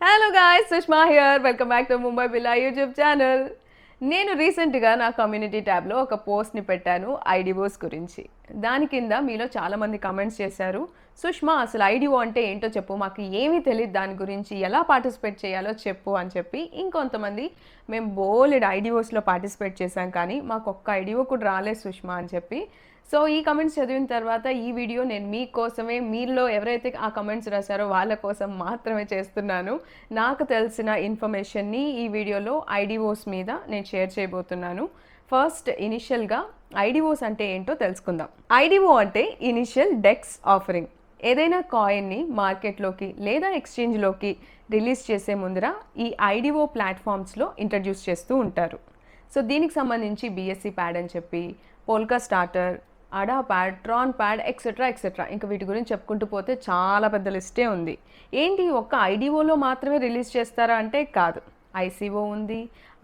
Hello guys, Sushma here. Welcome back to Mumbai Pilla YouTube channel. నేను రీసెంట్గా నా community ట్యాబ్లో ఒక పోస్ట్ని పెట్టాను ఐడిఓస్ గురించి. దాని కింద మీలో చాలామంది కమెంట్స్ చేశారు, సుష్మా అసలు ఐడిఓ అంటే ఏంటో చెప్పు, మాకు ఏమీ తెలియదు దాని గురించి, ఎలా పార్టిసిపేట్ చేయాలో చెప్పు అని చెప్పి. ఇంకొంతమంది మేము బోలెడ్ ఐడిఓస్లో పార్టిసిపేట్ చేశాం కానీ మాకు ఒక్క ఐడిఓ కూడా రాలేదు సుష్మా అని చెప్పి. సో ఈ కమెంట్స్ చదివిన తర్వాత ఈ వీడియో నేను మీకోసమే, మీలో ఎవరైతే ఆ కమెంట్స్ రాశారో వాళ్ళ కోసం మాత్రమే చేస్తున్నాను. నాకు తెలిసిన ఇన్ఫర్మేషన్ని ఈ వీడియోలో ఐడిఓస్ మీద నేను షేర్ చేయబోతున్నాను. ఫస్ట్ ఇనిషియల్గా ఐడిఓస్ అంటే ఏంటో తెలుసుకుందాం. ఐడిఓ అంటే ఇనిషియల్ డెక్స్ ఆఫరింగ్. ఏదైనా కాయిన్ని మార్కెట్లోకి లేదా ఎక్స్చేంజ్లోకి రిలీజ్ చేసే ముందర ఈ ఐడిఓ ప్లాట్ఫామ్స్లో ఇంట్రడ్యూస్ చేస్తూ ఉంటారు. సో దీనికి సంబంధించి బిఎస్సి ప్యాడ్ అని చెప్పి, పోల్కాస్టార్టర్, అడా ప్యాడ్, ట్రాన్ ప్యాడ్, ఎక్సెట్రా ఇంకా వీటి గురించి చెప్పుకుంటూ పోతే చాలా పెద్ద లిస్టే ఉంది. ఏంటి ఒక్క ఐడిఓలో మాత్రమే రిలీజ్ చేస్తారా అంటే కాదు. ఐసిఓ ఉంది,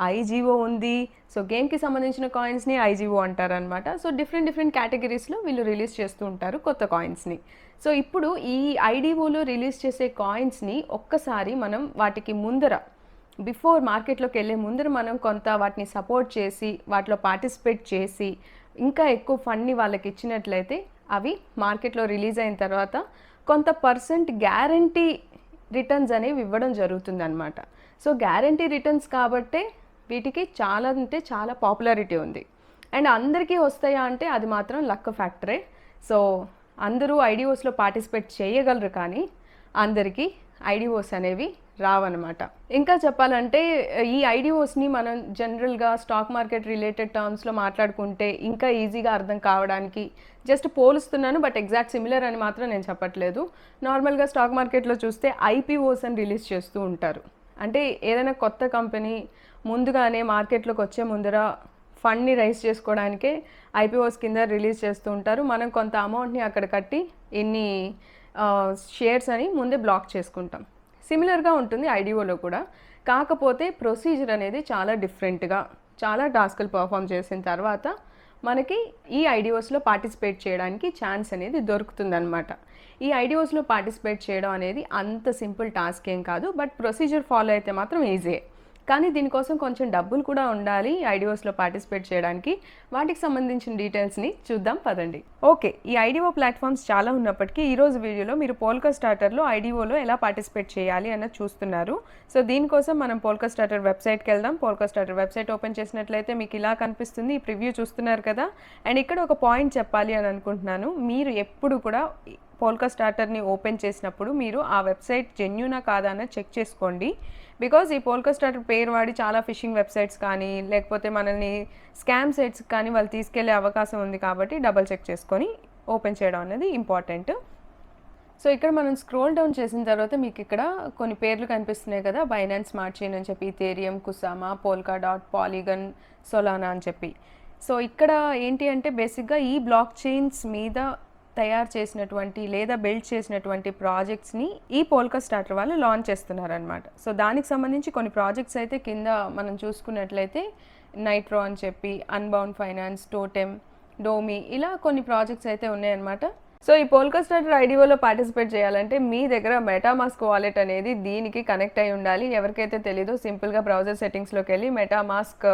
ఐజిఓ ఉంది. సో గేమ్కి సంబంధించిన కాయిన్స్ని ఐజిఓ అంటారనమాట. సో డిఫరెంట్ కేటగిరీస్లో వీళ్ళు రిలీజ్ చేస్తూ ఉంటారు కొత్త కాయిన్స్ని. సో ఇప్పుడు ఈ ఐడిఓలో రిలీజ్ చేసే కాయిన్స్ని ఒక్కసారి మనం వాటికి ముందర, బిఫోర్ మార్కెట్లోకి వెళ్ళే ముందర మనం కొంత వాటిని సపోర్ట్ చేసి వాటిలో పార్టిసిపేట్ చేసి ఇంకా ఎక్కువ ఫండ్ని వాళ్ళకి ఇచ్చినట్లయితే అవి మార్కెట్లో రిలీజ్ అయిన తర్వాత కొంత పర్సెంట్ గ్యారంటీ రిటర్న్స్ అనేవి ఇవ్వడం జరుగుతుందన్నమాట. సో గ్యారంటీ రిటర్న్స్ కాబట్టే వీటికి చాలా అంటే చాలా పాపులారిటీ ఉంది. అండ్ అందరికీ వస్తాయా అంటే అది మాత్రం లక్ ఫ్యాక్టరే. సో అందరూ ఐడిఓస్లో పార్టిసిపేట్ చేయగలరు కానీ అందరికీ ఐడిఓస్ అనేవి రావన్నమాట. ఇంకా చెప్పాలంటే ఈ ఐడిఓస్ని మనం జనరల్గా స్టాక్ మార్కెట్ రిలేటెడ్ టర్మ్స్లో మాట్లాడుకుంటే ఇంకా ఈజీగా అర్థం కావడానికి జస్ట్ పోలుస్తున్నాను, బట్ ఎగ్జాక్ట్ సిమిలర్ అని మాత్రం నేను చెప్పట్లేదు. నార్మల్గా స్టాక్ మార్కెట్లో చూస్తే ఐపీఓస్ అని రిలీజ్ చేస్తూ ఉంటారు. అంటే ఏదైనా కొత్త కంపెనీ ముందుగానే మార్కెట్లోకి వచ్చే ముందర ఫండ్ని రైజ్ చేసుకోవడానికే ఐపీఓస్ కింద రిలీజ్ చేస్తూ ఉంటారు. మనం కొంత అమౌంట్ని అక్కడ కట్టి ఇన్ని షేర్స్ అని ముందే బ్లాక్ చేసుకుంటాం. సిమిలర్గా ఉంటుంది ఐడిఓలో కూడా. కాకపోతే ప్రొసీజర్ అనేది చాలా డిఫరెంట్గా, చాలా టాస్క్లు పర్ఫామ్ చేసిన తర్వాత మనకి ఈ ఐడిఓస్లో పార్టిసిపేట్ చేయడానికి ఛాన్స్ అనేది దొరుకుతుందన్నమాట. ఈ ఐడిఓస్లో పార్టిసిపేట్ చేయడం అనేది అంత సింపుల్ టాస్క్ ఏం కాదు, బట్ ప్రొసీజర్ ఫాలో అయితే మాత్రం ఈజీయే. కానీ దీనికోసం కొంచెం డబ్బులు కూడా ఉండాలి ఐడిఓస్లో పార్టిసిపేట్ చేయడానికి. వాటికి సంబంధించిన డీటెయిల్స్ని చూద్దాం పదండి. ఓకే, ఈ ఐడిఓ ప్లాట్ఫామ్స్ చాలా ఉన్నప్పటికీ ఈరోజు వీడియోలో మీరు పోల్కాస్టార్టర్లో ఐడిఓలో ఎలా పార్టిసిపేట్ చేయాలి అన్నది చూస్తున్నారు. సో దీనికోసం మనం పోల్కాస్టార్టర్ వెబ్సైట్కి వెళ్దాం. పోల్కాస్టార్టర్ వెబ్సైట్ ఓపెన్ చేసినట్లయితే మీకు ఇలా కనిపిస్తుంది. ఈ ప్రివ్యూ చూస్తున్నారు కదా. అండ్ ఇక్కడ ఒక పాయింట్ చెప్పాలి అని అనుకుంటున్నాను. మీరు ఎప్పుడు కూడా పోల్కాస్టార్టర్ని ఓపెన్ చేసినప్పుడు మీరు ఆ వెబ్సైట్ జెన్యూనా కాదా అని చెక్ చేసుకోండి. బికాజ్ ఈ పోల్కాస్టార్టర్ పేరు వాడి చాలా ఫిషింగ్ వెబ్సైట్స్ కానీ లేకపోతే మనల్ని స్కామ్ సైట్స్ కానీ వాళ్ళు తీసుకెళ్లే అవకాశం ఉంది. కాబట్టి డబల్ చెక్ చేసుకొని ఓపెన్ చేయడం అనేది ఇంపార్టెంట్. సో ఇక్కడ మనం స్క్రోల్ డౌన్ చేసిన తర్వాత మీకు ఇక్కడ కొన్ని పేర్లు కనిపిస్తున్నాయి కదా, బైనాన్స్ స్మార్ట్ చైన్ అని చెప్పి, Ethereum, కుసామా, polka dot, polygon, Solana అని చెప్పి. సో ఇక్కడ ఏంటి అంటే బేసిక్గా ఈ బ్లాక్ చైన్స్ మీద తయారు చేసినటువంటి లేదా బిల్డ్ చేసినటువంటి ప్రాజెక్ట్స్ని ఈ పోల్కాస్టార్టర్ వాళ్ళు లాంచ్ చేస్తున్నారనమాట. సో దానికి సంబంధించి కొన్ని ప్రాజెక్ట్స్ అయితే కింద మనం చూసుకున్నట్లయితే నైట్రో అని చెప్పి, అన్బౌండ్ ఫైనాన్స్, టోటెమ్, డోమి, ఇలా కొన్ని ప్రాజెక్ట్స్ అయితే ఉన్నాయన్నమాట. సో ఈ పోల్కాస్టార్టర్ ఐడిఓలో పార్టిసిపేట్ చేయాలంటే మీ దగ్గర మెటామాస్క్ వాలెట్ అనేది దీనికి కనెక్ట్ అయి ఉండాలి. ఎవరికైతే తెలీదో సింపుల్గా బ్రౌజర్ సెట్టింగ్స్లోకి వెళ్ళి మెటామాస్క్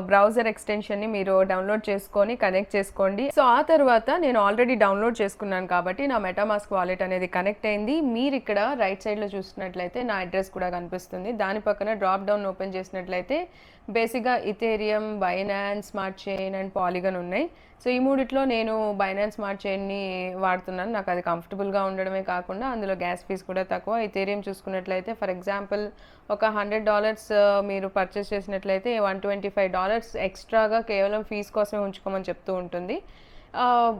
బ్రౌజర్ ఎక్స్టెన్షన్ని మీరు డౌన్లోడ్ చేసుకొని కనెక్ట్ చేసుకోండి. సో ఆ తర్వాత నేను ఆల్రెడీ డౌన్లోడ్ చేసుకున్నాను కాబట్టి నా మెటామాస్క్ వాలెట్ అనేది కనెక్ట్ అయింది. మీరు ఇక్కడ రైట్ సైడ్లో చూసినట్లయితే నా అడ్రస్ కూడా కనిపిస్తుంది. దాని పక్కన డ్రాప్ డౌన్ ఓపెన్ చేసినట్లయితే బేసిక్గా Ethereum, Binance smart chain and polygon ఉన్నాయి. సో ఈ మూడిట్లో నేను బైనాన్స్ స్మార్ట్ చైన్ని వాడుతున్నాను. నాకు అది కంఫర్టబుల్గా ఉండడమే కాకుండా అందులో గ్యాస్ ఫీజ్ కూడా తక్కువ. ఇథేరియం చూసుకున్నట్లయితే ఫర్ ఎగ్జాంపుల్ ఒక $100 మీరు పర్చేస్ చేసినట్లయితే $125 ఎక్స్ట్రాగా కేవలం ఫీజ్ కోసమే ఉంచుకోమని చెప్తూ ఉంటుంది.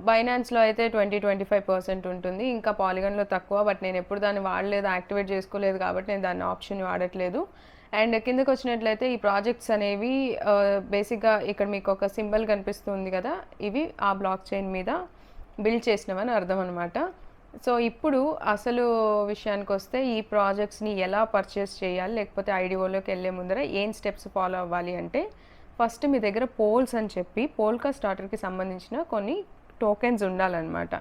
బైనాన్స్లో అయితే 20-25% ఉంటుంది. ఇంకా పాలిగన్లో తక్కువ, బట్ నేను ఎప్పుడు దాన్ని వాడలేదు, యాక్టివేట్ చేసుకోలేదు కాబట్టి నేను దాన్ని ఆప్షన్ వాడట్లేదు. అండ్ కిందకి వచ్చినట్లయితే ఈ ప్రాజెక్ట్స్ అనేవి బేసిక్గా ఇక్కడ మీకు ఒక సింబల్ కనిపిస్తుంది కదా, ఇవి ఆ బ్లాక్ చైన్ మీద బిల్డ్ చేసినవని అర్థం అనమాట. సో ఇప్పుడు అసలు విషయానికి వస్తే ఈ ప్రాజెక్ట్స్ని ఎలా పర్చేస్ చేయాలి, లేకపోతే ఐడిఓలోకి వెళ్ళే ముందర ఏం స్టెప్స్ ఫాలో అవ్వాలి అంటే, ఫస్ట్ మీ దగ్గర పోల్స్ అని చెప్పి పోల్కాస్టార్టర్కి సంబంధించిన కొన్ని టోకెన్స్ ఉండాలన్నమాట.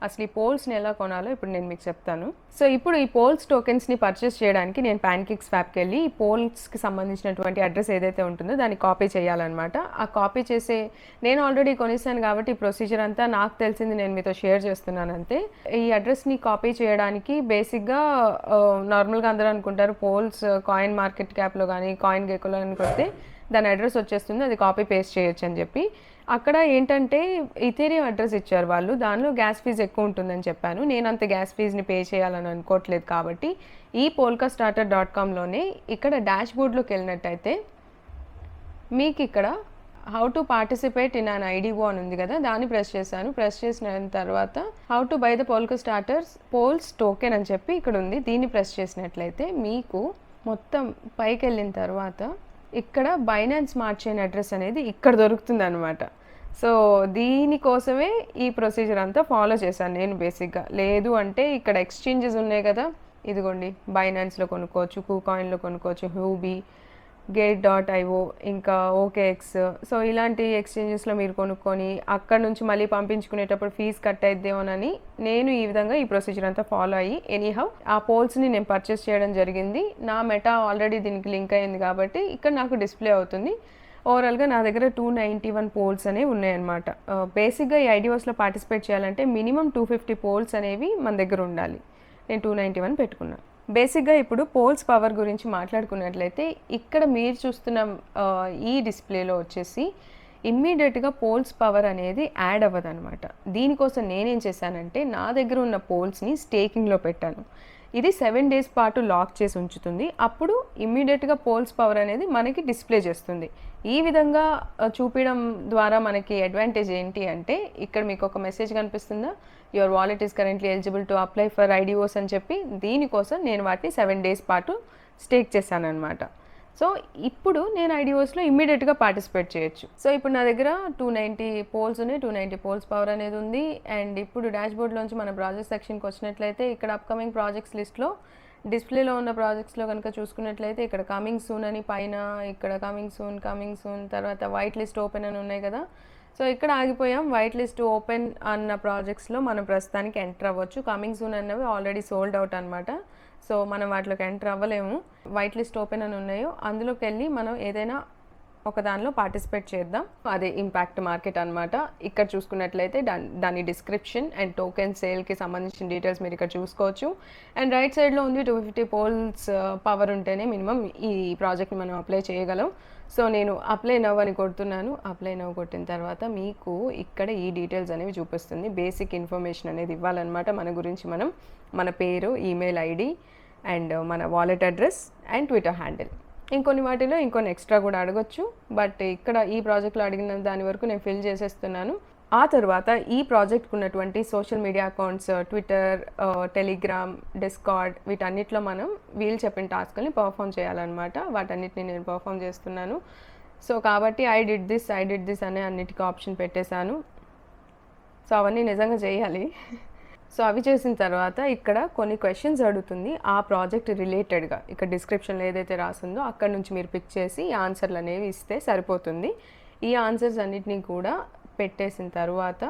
అసలు ఈ పోల్స్ని ఎలా కొనాలో ఇప్పుడు నేను మీకు చెప్తాను. సో ఇప్పుడు ఈ పోల్స్ టోకెన్స్ని పర్చేస్ చేయడానికి నేను ప్యాన్కేక్ స్వాప్కి వెళ్ళి ఈ పోల్స్కి సంబంధించినటువంటి అడ్రస్ ఏదైతే ఉంటుందో దాన్ని కాపీ చేయాలన్నమాట. ఆ కాపీ చేసే నేను ఆల్రెడీ కొనేసాను కాబట్టి ఈ ప్రొసీజర్ అంతా నాకు తెలిసింది నేను మీతో షేర్ చేస్తున్నాను అంతే. ఈ అడ్రస్ని కాపీ చేయడానికి బేసిక్గా నార్మల్గా అందరూ అనుకుంటారు పోల్స్ కాయిన్ మార్కెట్ క్యాప్లో కానీ కాయిన్ గెకోలో కానీ కొడితే దాని అడ్రస్ వచ్చేస్తుంది, అది కాపీ పేస్ట్ చేయొచ్చు అని చెప్పి. అక్కడ ఏంటంటే ఇథేరియం అడ్రస్ ఇచ్చారు వాళ్ళు, దానిలో గ్యాస్ ఫీజు ఎక్కువ ఉంటుందని చెప్పాను. నేను అంత గ్యాస్ ఫీజుని పే చేయాలని అనుకోవట్లేదు కాబట్టి ఈ polkastarter.comలోనే ఇక్కడ డాష్ బోర్డ్లోకి వెళ్ళినట్టయితే మీకు ఇక్కడ how to participate in an IDO అని ఉంది కదా, దాన్ని ప్రెస్ చేశాను. ప్రెస్ చేసిన తర్వాత how to buy the Polkastarter pols token అని చెప్పి ఇక్కడ ఉంది. దీన్ని ప్రెస్ చేసినట్లయితే మీకు మొత్తం పైకి వెళ్ళిన తర్వాత ఇక్కడ బైనాన్స్ స్మార్ట్ చైన్ అడ్రస్ అనేది ఇక్కడ దొరుకుతుంది అనమాట. సో దీనికోసమే ఈ ప్రొసీజర్ అంతా ఫాలో చేశాను నేను బేసిక్గా. లేదు అంటే ఇక్కడ ఎక్స్చేంజెస్ ఉన్నాయి కదా, ఇదిగోండి బైనాన్స్లో కొనుక్కోవచ్చు, KuCoinలో కొనుక్కోవచ్చు, హూబీ, gate.io, ఇంకా OKX. సో ఇలాంటి ఎక్స్చేంజెస్లో మీరు కొనుక్కొని అక్కడ నుంచి మళ్ళీ పంపించుకునేటప్పుడు ఫీజు కట్ అయిద్దేమోనని నేను ఈ విధంగా ఈ ప్రొసీజర్ అంతా ఫాలో అయ్యి ఎనీహౌ ఆ పోల్స్ని నేను పర్చేస్ చేయడం జరిగింది. నా మెటా ఆల్రెడీ దీనికి లింక్ అయ్యింది కాబట్టి ఇక్కడ నాకు డిస్ప్లే అవుతుంది. ఓవరాల్గా నా దగ్గర 291 పోల్స్ అనేవి ఉన్నాయన్నమాట. బేసిక్గా ఈ IDOస్లో పార్టిసిపేట్ చేయాలంటే మినిమం 250 పోల్స్ అనేవి మన దగ్గర ఉండాలి. నేను 291 పెట్టుకున్నాను. బేసిక్గా ఇప్పుడు పోల్స్ పవర్ గురించి మాట్లాడుకున్నట్లయితే ఇక్కడ మీరు చూస్తున్న ఈ డిస్ప్లేలో వచ్చేసి ఇమ్మీడియట్గా పోల్స్ పవర్ అనేది యాడ్ అవ్వదు అనమాట. దీనికోసం నేనేం చేశానంటే నా దగ్గర ఉన్న పోల్స్ని స్టేకింగ్లో పెట్టాను. ఇది 7 days పాటు లాక్ చేసి ఉంచుతుంది. అప్పుడు ఇమ్మీడియట్గా పోల్స్ పవర్ అనేది మనకి డిస్ప్లే చేస్తుంది. ఈ విధంగా చూపించడం ద్వారా మనకి అడ్వాంటేజ్ ఏంటి అంటే ఇక్కడ మీకు ఒక మెసేజ్ కనిపిస్తుందా, your wallet is currently eligible to apply for IDOs అని చెప్పి. దీనికోసం నేను వాటిని 7 days పాటు స్టేక్ చేశాను అనమాట. సో ఇప్పుడు నేను IDOస్లో ఇమ్మీడియట్గా పార్టిసిపేట్ చేయొచ్చు. సో ఇప్పుడు నా దగ్గర 290 పోల్స్ ఉన్నాయి, 290 పోల్స్ పవర్ అనేది ఉంది. అండ్ ఇప్పుడు డాష్ బోర్డ్లోంచి మన ప్రాజెక్ట్ సెక్షన్కి వచ్చినట్లయితే ఇక్కడ అప్కమింగ్ ప్రాజెక్ట్స్ లిస్ట్లో డిస్ప్లేలో ఉన్న ప్రాజెక్ట్స్లో కనుక చూసుకున్నట్లయితే ఇక్కడ కమింగ్ సూన్ అని పైన, ఇక్కడ కమింగ్ సూన్ తర్వాత వైట్ లిస్ట్ ఓపెన్ అని ఉన్నాయి కదా. సో ఇక్కడ ఆగిపోయాం. వైట్ లిస్ట్ ఓపెన్ అన్న ప్రాజెక్ట్స్లో మనం ప్రస్తుతానికి ఎంటర్ అవ్వచ్చు. కమింగ్ సూన్ అన్నవి ఆల్రెడీ సోల్డ్ అవుట్ అనమాట. సో మనం వాటిలోకి ఎంటర్ అవ్వలేము. వైట్ లిస్ట్ ఓపెన్ అని ఉన్నాయో అందులోకి వెళ్ళి మనం ఏదైనా ఒక దానిలో పార్టిసిపేట్ చేద్దాం. అదే ఇంపాక్ట్ మార్కెట్ అనమాట. ఇక్కడ చూసుకున్నట్లయితే దాని డిస్క్రిప్షన్ అండ్ టోకెన్ సేల్కి సంబంధించిన డీటెయిల్స్ మీరు ఇక్కడ చూసుకోవచ్చు. అండ్ రైట్ సైడ్లో ఉంది 250 పోల్స్ పవర్ ఉంటేనే మినిమం ఈ ప్రాజెక్ట్ని మనం అప్లై చేయగలం. సో నేను అప్లై నవ్ అని కొడుతున్నాను. అప్లై నవ్ కొట్టిన తర్వాత మీకు ఇక్కడ ఈ డీటెయిల్స్ అనేవి చూపిస్తుంది. బేసిక్ ఇన్ఫర్మేషన్ అనేది ఇవ్వాలన్నమాట మన గురించి. మన పేరు, ఈమెయిల్ ఐడి అండ్ మన wallet address and Twitter handle. ఇంకొన్ని వాటిలో ఇంకొన్ని ఎక్స్ట్రా కూడా అడగొచ్చు. బట్ ఇక్కడ ఈ ప్రాజెక్ట్లో అడిగిన దాని వరకు నేను ఫిల్ చేసేస్తున్నాను. ఆ తర్వాత ఈ ప్రాజెక్ట్కి ఉన్నటువంటి social media accounts, Twitter, Telegram, discard, వీటన్నిటిలో మనం వీళ్ళు చెప్పిన టాస్క్ని పర్ఫామ్ చేయాలన్నమాట. వాటన్నిటిని నేను పర్ఫామ్ చేస్తున్నాను. సో కాబట్టి ఐ డిడ్ దిస్ అనే అన్నిటికీ ఆప్షన్ పెట్టేశాను. సో అవన్నీ నిజంగా చేయాలి. సో అవి చేసిన తర్వాత ఇక్కడ కొన్ని క్వశ్చన్స్ అడుగుతుంది ఆ ప్రాజెక్ట్ రిలేటెడ్గా. ఇక్కడ డిస్క్రిప్షన్లో ఏదైతే రాసిందో అక్కడ నుంచి మీరు పిక్ చేసి ఆన్సర్లు అనేవి ఇస్తే సరిపోతుంది. ఈ ఆన్సర్స్ అన్నిటినీ కూడా పెట్టేసిన తర్వాత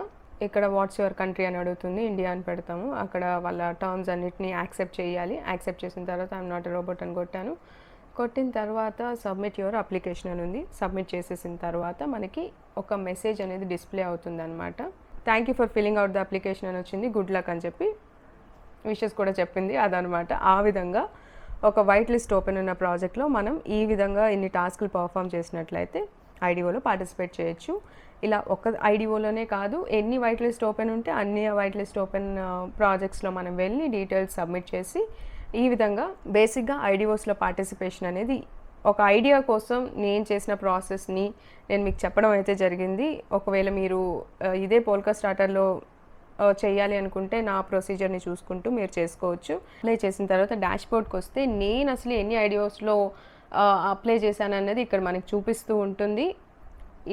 ఇక్కడ వాట్స్ యువర్ కంట్రీ అని అడుగుతుంది. ఇండియా అని పెడతాము. అక్కడ వాళ్ళ టర్మ్స్ అన్నిటినీ యాక్సెప్ట్ చేయాలి. యాక్సెప్ట్ చేసిన తర్వాత ఐఎమ్ నాట్ ఎ రోబోట్ అని కొట్టాను. కొట్టిన తర్వాత సబ్మిట్ యువర్ అప్లికేషన్ అని ఉంది. సబ్మిట్ చేసేసిన తర్వాత మనకి ఒక మెసేజ్ అనేది డిస్ప్లే అవుతుంది అనమాట. Thank you for filling out the application అని వచ్చింది. గుడ్ లక్ అని చెప్పి విషెస్ కూడా చెప్పింది. అదనమాట. ఆ విధంగా ఒక వైట్ లిస్ట్ ఓపెన్ ఉన్న ప్రాజెక్ట్లో మనం ఈ విధంగా ఇన్ని టాస్క్లు పర్ఫామ్ చేసినట్లయితే IDOలో పార్టిసిపేట్ చేయొచ్చు. ఇలా ఒక IDOలోనే కాదు, ఎన్ని వైట్ లిస్ట్ ఓపెన్ ఉంటే అన్ని వైట్ లిస్ట్ ఓపెన్ ప్రాజెక్ట్స్లో మనం వెళ్ళి డీటెయిల్స్ సబ్మిట్ చేసి ఈ విధంగా బేసిక్గా IDOస్లో పార్టిసిపేషన్ అనేది ఒక ఐడియా కోసం నేను చేసిన ప్రాసెస్ని నేను మీకు చెప్పడం అయితే జరిగింది. ఒకవేళ మీరు ఇదే Polkastarterలో చేయాలి అనుకుంటే నా ప్రొసీజర్ని చూసుకుంటూ మీరు చేసుకోవచ్చు. అప్లై చేసిన తర్వాత డాష్ బోర్డ్కి వస్తే నేను అసలు ఎన్ని IDOస్లో అప్లై చేశాను అన్నది ఇక్కడ మనకి చూపిస్తూ ఉంటుంది.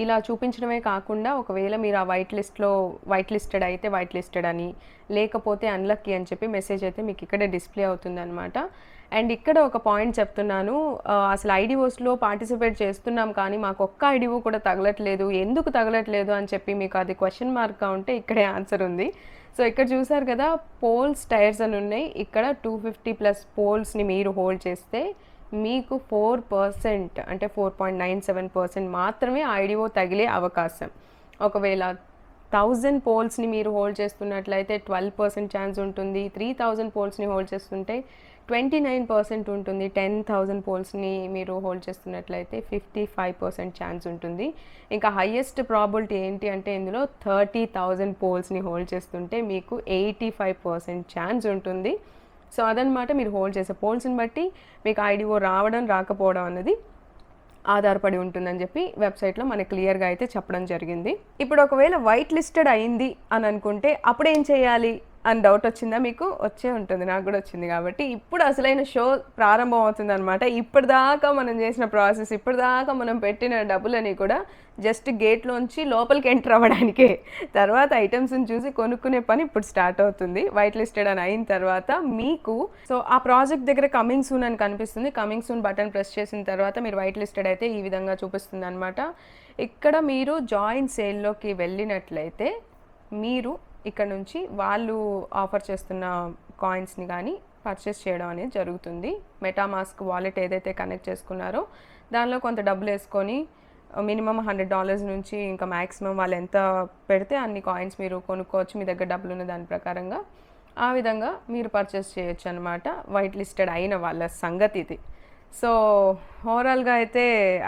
ఇలా చూపించడమే కాకుండా ఒకవేళ మీరు ఆ వైట్ లిస్టెడ్ అయితే వైట్ లిస్టెడ్ అని, లేకపోతే అన్లక్కీ అని చెప్పి మెసేజ్ అయితే మీకు ఇక్కడే డిస్ప్లే అవుతుంది అనమాట. అండ్ ఇక్కడ ఒక పాయింట్ చెప్తున్నాను, అసలు ఐడిఓస్లో పార్టిసిపేట్ చేస్తున్నాం కానీ మాకు ఒక్క ఐడిఓ కూడా తగలట్లేదు, ఎందుకు తగలట్లేదు అని చెప్పి మీకు అది క్వశ్చన్ మార్క్గా ఉంటే ఇక్కడే ఆన్సర్ ఉంది. సో ఇక్కడ చూసారు కదా, పోల్స్ టైర్స్ అని ఉన్నాయి. ఇక్కడ 250+ పోల్స్ని మీరు హోల్డ్ చేస్తే మీకు 4% అంటే 4.97% మాత్రమే ఐడిఓ తగిలే అవకాశం. ఒకవేళ 1000 పోల్స్ని మీరు హోల్డ్ చేస్తున్నట్లయితే 12% ఛాన్స్ ఉంటుంది. 3000 పోల్స్ని హోల్డ్ చేస్తుంటే 29% ఉంటుంది. 10,000 పోల్స్ని మీరు హోల్డ్ చేస్తున్నట్లయితే 55% ఛాన్స్ ఉంటుంది. ఇంకా హయ్యెస్ట్ ప్రాబిలిటీ ఏంటి అంటే ఇందులో 30,000 పోల్స్ని హోల్డ్ చేస్తుంటే మీకు 85% ఛాన్స్ ఉంటుంది. సో అదనమాట, మీరు హోల్డ్ చేసే పోల్స్ని బట్టి మీకు ఐడిఓ రావడం రాకపోవడం అన్నది ఆధారపడి ఉంటుందని చెప్పి వెబ్సైట్లో మనకి క్లియర్గా అయితే చెప్పడం జరిగింది. ఇప్పుడు ఒకవేళ వైట్ లిస్టెడ్ అయింది అని అనుకుంటే అప్పుడు ఏం చేయాలి అని డౌట్ వచ్చిందా మీకు? వచ్చే ఉంటుంది, నాకు కూడా వచ్చింది. కాబట్టి ఇప్పుడు అసలైన షో ప్రారంభం అవుతుంది అనమాట. ఇప్పటిదాకా మనం చేసిన ప్రాసెస్, ఇప్పటిదాకా మనం పెట్టిన డబ్బులని కూడా జస్ట్ గేట్లోంచి లోపలికి ఎంటర్ అవ్వడానికే. తర్వాత ఐటమ్స్ని చూసి కొనుక్కునే పని ఇప్పుడు స్టార్ట్ అవుతుంది. వైట్ లిస్టెడ్ అని అయిన తర్వాత మీకు సో ఆ ప్రాజెక్ట్ దగ్గర కమింగ్ సూన్ అని కనిపిస్తుంది. కమింగ్ సూన్ బటన్ ప్రెస్ చేసిన తర్వాత మీరు వైట్ లిస్టెడ్ అయితే ఈ విధంగా చూపిస్తుంది అనమాట. ఇక్కడ మీరు జాయిన్ సేల్లోకి వెళ్ళినట్లయితే మీరు ఇక్కడ నుంచి వాళ్ళు ఆఫర్ చేస్తున్న కాయిన్స్ని కానీ పర్చేస్ చేయడం అనేది జరుగుతుంది. మెటామాస్క్ వాలెట్ ఏదైతే కనెక్ట్ చేసుకున్నారో దానిలో కొంత డబ్బులు వేసుకొని మినిమం $100 నుంచి ఇంకా మ్యాక్సిమం వాళ్ళు ఎంత పెడితే అన్ని కాయిన్స్ మీరు కొనుక్కోవచ్చు మీ దగ్గర డబ్బులు ఉన్న దాని ప్రకారంగా. ఆ విధంగా మీరు పర్చేస్ చేయొచ్చు అనమాట. వైట్ లిస్టెడ్ అయిన వాళ్ళ సంగతి ఇది. సో ఓవరాల్గా అయితే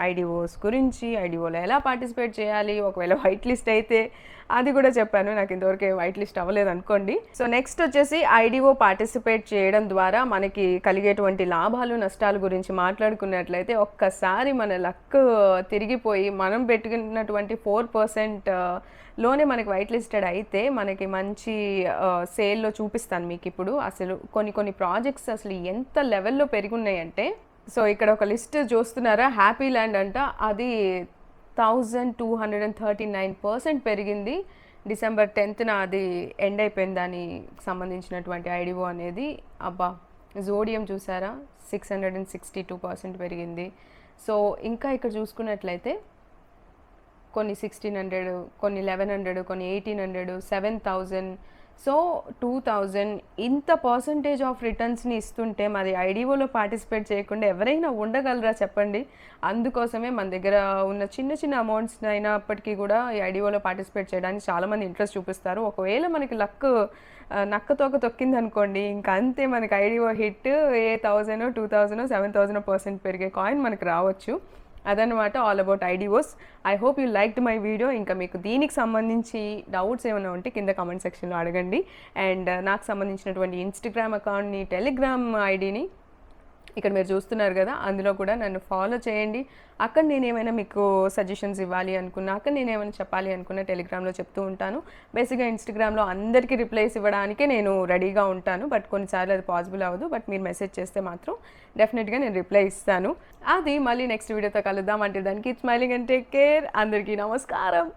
ఐడిఓస్ గురించి, ఐడిఓలో ఎలా పార్టిసిపేట్ చేయాలి, ఒకవేళ వైట్ లిస్ట్ అయితే అది కూడా చెప్పాను. నాకు ఇంతవరకు వైట్ లిస్ట్ అవ్వలేదు అనుకోండి. సో నెక్స్ట్ వచ్చేసి ఐడిఓ పార్టిసిపేట్ చేయడం ద్వారా మనకి కలిగేటువంటి లాభాలు నష్టాల గురించి మాట్లాడుకున్నట్లయితే ఒక్కసారి మన లక్ తిరిగిపోయి మనం పెట్టుకున్నటువంటి 4% లోనే మనకి వైట్ లిస్టెడ్ అయితే మనకి మంచి సేల్లో చూపిస్తాను మీకు. ఇప్పుడు అసలు కొన్ని ప్రాజెక్ట్స్ అసలు ఎంత లెవెల్లో పెరుగున్నాయంటే, సో ఇక్కడ ఒక లిస్ట్ చూస్తున్నారా, హ్యాపీ ల్యాండ్ అంట, అది 1239% పెరిగింది. December 10th అది ఎండ్ అయిపోయింది దానికి సంబంధించినటువంటి ఐడిఓ అనేది. అబ్బా, జోడియం చూసారా 662% పెరిగింది. సో ఇంకా ఇక్కడ చూసుకున్నట్లయితే కొన్ని 1600, కొన్ని 1100, కొన్ని 1800, 7000, సో 2000 ఇంత పర్సంటేజ్ ఆఫ్ రిటర్న్స్ని ఇస్తుంటే మరి ఐడిఓలో పార్టిసిపేట్ చేయకుండా ఎవరైనా ఉండగలరా చెప్పండి. అందుకోసమే మన దగ్గర ఉన్న చిన్న అమౌంట్స్ అయినప్పటికీ కూడా ఈ ఐడిఓలో పార్టిసిపేట్ చేయడానికి చాలామంది ఇంట్రెస్ట్ చూపిస్తారు. ఒకవేళ మనకి లక్ నక్కతోక తొక్కింది అనుకోండి, ఇంకా అంతే, మనకి ఐడిఓ హిట్ 1000, 2000, 7000% పెరిగే కాయిన్ మనకు రావచ్చు. అదనమాట all about IDOs. I hope you liked my video. ఇంకా మీకు దీనికి సంబంధించి డౌట్స్ ఏమైనా ఉంటే కింద కామెంట్ సెక్షన్లో అడగండి. అండ్ నాకు సంబంధించినటువంటి ఇన్స్టాగ్రామ్ అకౌంట్ని, టెలిగ్రామ్ ఐడిని ఇక్కడ మీరు చూస్తున్నారు కదా, అందులో కూడా నన్ను ఫాలో చేయండి. అక్కడ నేను ఏమైనా మీకు సజెషన్స్ ఇవ్వాలి అనుకున్నా, అక్కడ నేను ఏమైనా చెప్పాలి అనుకున్నా టెలిగ్రామ్లో చెప్తూ ఉంటాను. బేసిక్గా ఇన్స్టాగ్రామ్లో అందరికీ రిప్లైస్ ఇవ్వడానికే నేను రెడీగా ఉంటాను, బట్ కొన్నిసార్లు అది పాసిబుల్ అవ్వదు. బట్ మీరు మెసేజ్ చేస్తే మాత్రం డెఫినెట్గా నేను రిప్లై ఇస్తాను. అది మళ్ళీ నెక్స్ట్ వీడియోతో కలుద్దాం. అంటే దానికి స్మైలింగ్ అండ్ టేక్ కేర్. అందరికీ నమస్కారం.